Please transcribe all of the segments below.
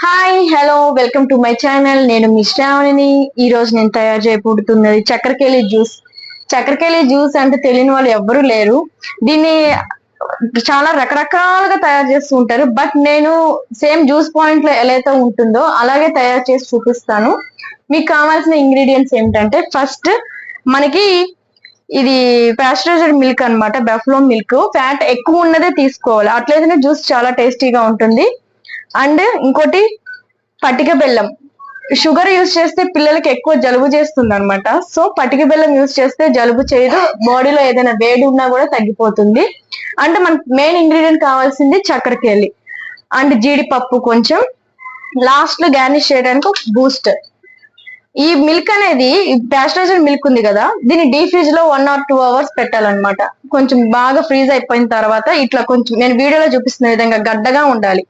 Hi hello welcome to my channel. నేను మీ శ్రావణిని. ఈ రోజు నేను తయారు చేయబోతున్నది చక్కెరకేళి జ్యూస్. చక్కెరకేళి జ్యూస్ అంటే తెలియని వాళ్ళు ఎవ్వరూ లేరు. దీన్ని చాలా రకరకాలుగా తయారు చేస్తూ ఉంటారు. బట్ నేను సేమ్ జ్యూస్ పాయింట్ లో ఎలా అయితే ఉంటుందో అలాగే తయారు చేసి చూపిస్తాను. మీకు కావాల్సిన ఇంగ్రీడియంట్స్ ఏమిటంటే, ఫస్ట్ మనకి ఇది పాస్చరైజ్డ్ మిల్క్ అన్నమాట, బఫెలో మిల్క్. ఫ్యాట్ ఎక్కువ ఉన్నదే తీసుకోవాలి, అట్లయితేనే జ్యూస్ చాలా టేస్టీగా ఉంటుంది. అండ్ ఇంకోటి పటిక బెల్లం. షుగర్ యూజ్ చేస్తే పిల్లలకి ఎక్కువ జలుబు చేస్తుంది అనమాట. సో పటిక బెల్లం యూజ్ చేస్తే జలుబు చేయదు, బాడీలో ఏదైనా వేడి ఉన్నా కూడా తగ్గిపోతుంది. అంటే మనకు మెయిన్ ఇంగ్రీడియంట్ కావాల్సింది చక్కెరకేళి అండ్ జీడిపప్పు కొంచెం, లాస్ట్ లో గార్నిష్ చేయడానికి బూస్ట్. ఈ మిల్క్ అనేది పాస్చరైజ్డ్ మిల్క్ ఉంది కదా, దీన్ని డీప్ ఫ్రిడ్జ్ లో 1 or 2 hours పెట్టాలన్నమాట. కొంచెం బాగా ఫ్రీజ్ అయిపోయిన తర్వాత ఇట్లా కొంచెం నేను వీడియోలో చూపిస్తున్న విధంగా గడ్డగా ఉండాలి.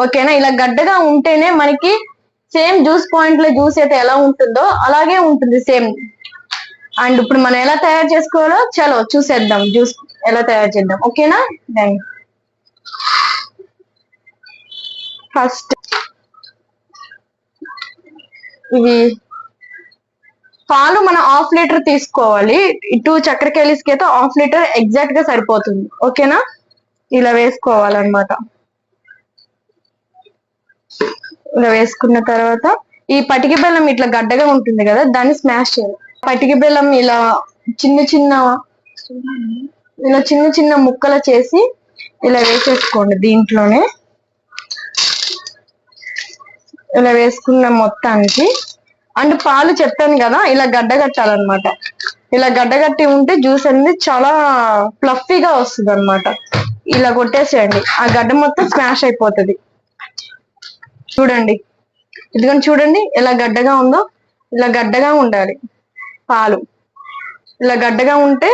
ఓకేనా? ఇలా గడ్డగా ఉంటేనే మనకి సేమ్ జ్యూస్ పాయింట్ లో జ్యూస్ అయితే ఎలా ఉంటుందో అలాగే ఉంటుంది సేమ్. అండ్ ఇప్పుడు మనం ఎలా తయారు చేసుకోవాలో చలో చూసేద్దాం. జ్యూస్ ఎలా తయారు చేద్దాం, ఓకేనా? ఫస్ట్ ఇవి పాలు మనం 1/2 లీటర్ తీసుకోవాలి. 2 చక్కెరకేళిస్ కి అయితే 1/2 లీటర్ ఎగ్జాక్ట్ గా సరిపోతుంది. ఓకేనా? ఇలా వేసుకోవాలన్నమాట. ఇలా వేసుకున్న తర్వాత ఈ పటిక బెల్లం ఇట్లా గడ్డగా ఉంటుంది కదా, దాన్ని స్మాష్ చేయాలి. పటిక బెల్లం ఇలా చిన్న చిన్న ముక్కలు చేసి ఇలా వేసేసుకోండి దీంట్లోనే. ఇలా వేసుకున్న మొత్తానికి. అండ్ పాలు చెప్పాను కదా, ఇలా గడ్డగట్టాలన్నమాట. ఇలా గడ్డగట్టి ఉంటే జ్యూస్ అనేది చాలా ఫ్లఫీగా వస్తుంది అనమాట. ఇలా కొట్టేసేయండి, ఆ గడ్డ మొత్తం స్మాష్ అయిపోతుంది. చూడండి, ఇదిగోని చూడండి ఎలా గడ్డగా ఉందో. ఇలా గడ్డగా ఉండాలి పాలు. ఇలా గడ్డగా ఉంటే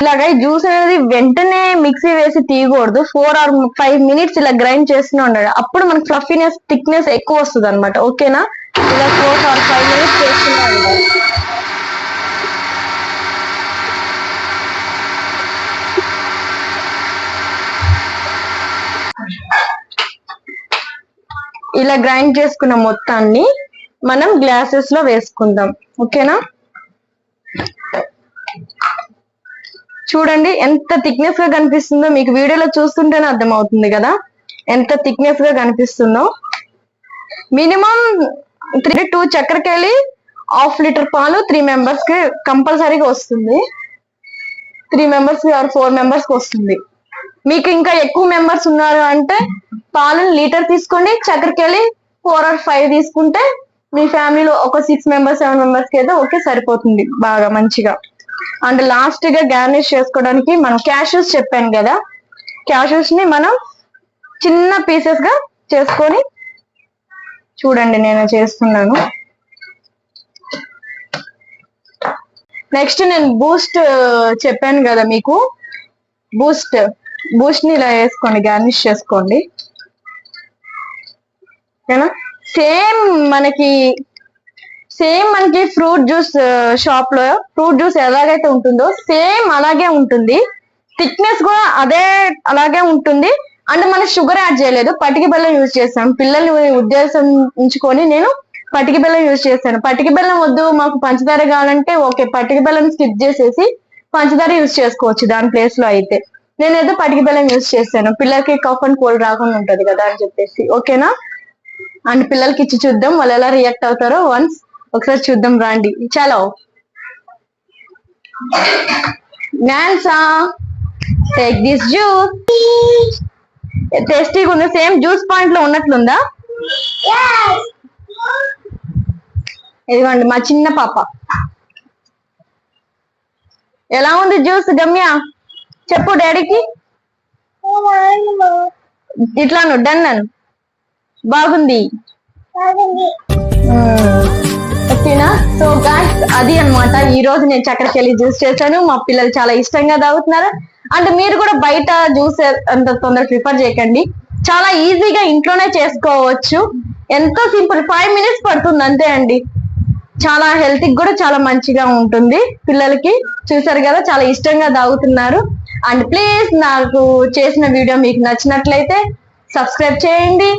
ఇలాగా జ్యూస్ అనేది వెంటనే మిక్సీ వేసి తీయకూడదు. 4 or 5 minutes ఇలా గ్రైండ్ చేస్తూనే ఉండాలి. అప్పుడు మనకి ఫ్లఫీనెస్, థిక్నెస్ ఎక్కువ వస్తుంది అనమాట. ఓకేనా? ఇలా 4 or 5 minutes చేస్తూనే ఉండాలి. ఇలా గ్రైండ్ చేసుకున్న మొత్తాన్ని మనం గ్లాసెస్ లో వేసుకుందాం. ఓకేనా? చూడండి ఎంత థిక్నెస్ గా కనిపిస్తుందో, మీకు వీడియోలో చూస్తుంటేనే అర్థం అవుతుంది కదా ఎంత థిక్నెస్ గా కనిపిస్తుందో. మినిమం 2 చక్కెరకేళి 1/2 లీటర్ పాలు 3 members కి కంపల్సరీగా వస్తుంది. 3 members కి ఆర్ 4 members కి వస్తుంది. మీకు ఇంకా ఎక్కువ మెంబర్స్ ఉన్నారు అంటే పాలను లీటర్ తీసుకోండి, చక్కెరకేళి 4 or 5 తీసుకుంటే మీ ఫ్యామిలీలో ఒక 6 members 7 members కి అయితే ఓకే సరిపోతుంది బాగా మంచిగా. అండ్ లాస్ట్ గా గార్నిష్ చేసుకోవడానికి మనం క్యాష్యూస్ చెప్పాను కదా, క్యాష్యూస్ ని మనం చిన్న పీసెస్ గా చేసుకొని, చూడండి నేను చేస్తున్నాను. నెక్స్ట్ నేను బూస్ట్ చెప్పాను కదా మీకు, బూస్ట్ ని ఇలా వేసుకోండి, గార్నిష్ చేసుకోండి. ఓకేనా? సేమ్ మనకి ఫ్రూట్ జ్యూస్ షాప్ లో ఫ్రూట్ జ్యూస్ ఎలాగైతే ఉంటుందో సేమ్ అలాగే ఉంటుంది. థిక్నెస్ కూడా అలాగే ఉంటుంది. అంటే మనం షుగర్ యాడ్ చేయలేదు, పటిక బెల్లం యూజ్ చేస్తాం. పిల్లల్ని ఉద్దేశం ఉంచుకొని నేను పటిక బెల్లం యూజ్ చేస్తాను. పటిక బెల్లం వద్దు మాకు పంచదార కావాలంటే ఓకే, పటిక బెల్లం స్కిప్ చేసేసి పంచదార యూజ్ చేసుకోవచ్చు దాని ప్లేస్ లో. అయితే నేనైతే పటిక బెల్లం యూజ్ చేస్తాను, పిల్లలకి కఫ్ అండ్ కోల్డ్ రాకుండా ఉంటది కదా అని చెప్పేసి. ఓకేనా? అండ్ పిల్లలకి ఇచ్చి చూద్దాం వాళ్ళు ఎలా రియాక్ట్ అవుతారో. ఒకసారి చూద్దాం రండి. చలో నాన్సా, టేక్ దిస్ జ్యూస్. టేస్టీగా ఉంది, సేమ్ జ్యూస్ పాయింట్ లో ఉన్నట్లుందా? ఇదిగోండి మా చిన్న పాప. ఎలా ఉంది జ్యూస్ గమ్య? చెప్పు డాడీకి. ఇట్లాను డన్ అను. బాగుంది. ఓకేనా? సో గాయ్స్, అది అన్నమాట ఈ రోజు నేను చక్కెరకేళి జ్యూస్ చేశాను. మా పిల్లలు చాలా ఇష్టంగా తాగుతున్నారు. అంటే మీరు కూడా బయట జ్యూస్ అంత తొందరగా ప్రిఫర్ చేయకండి, చాలా ఈజీగా ఇంట్లోనే చేసుకోవచ్చు. ఎంతో సింపుల్, 5 minutes పడుతుంది అంతే అండి. చాలా హెల్త్ కి కూడా చాలా మంచిగా ఉంటుంది పిల్లలకి. చూసారు కదా, చాలా ఇష్టంగా తాగుతున్నారు. అండ్ ప్లీజ్ నాకు చేసిన వీడియో మీకు నచ్చినట్లయితే సబ్స్క్రైబ్ చేయండి.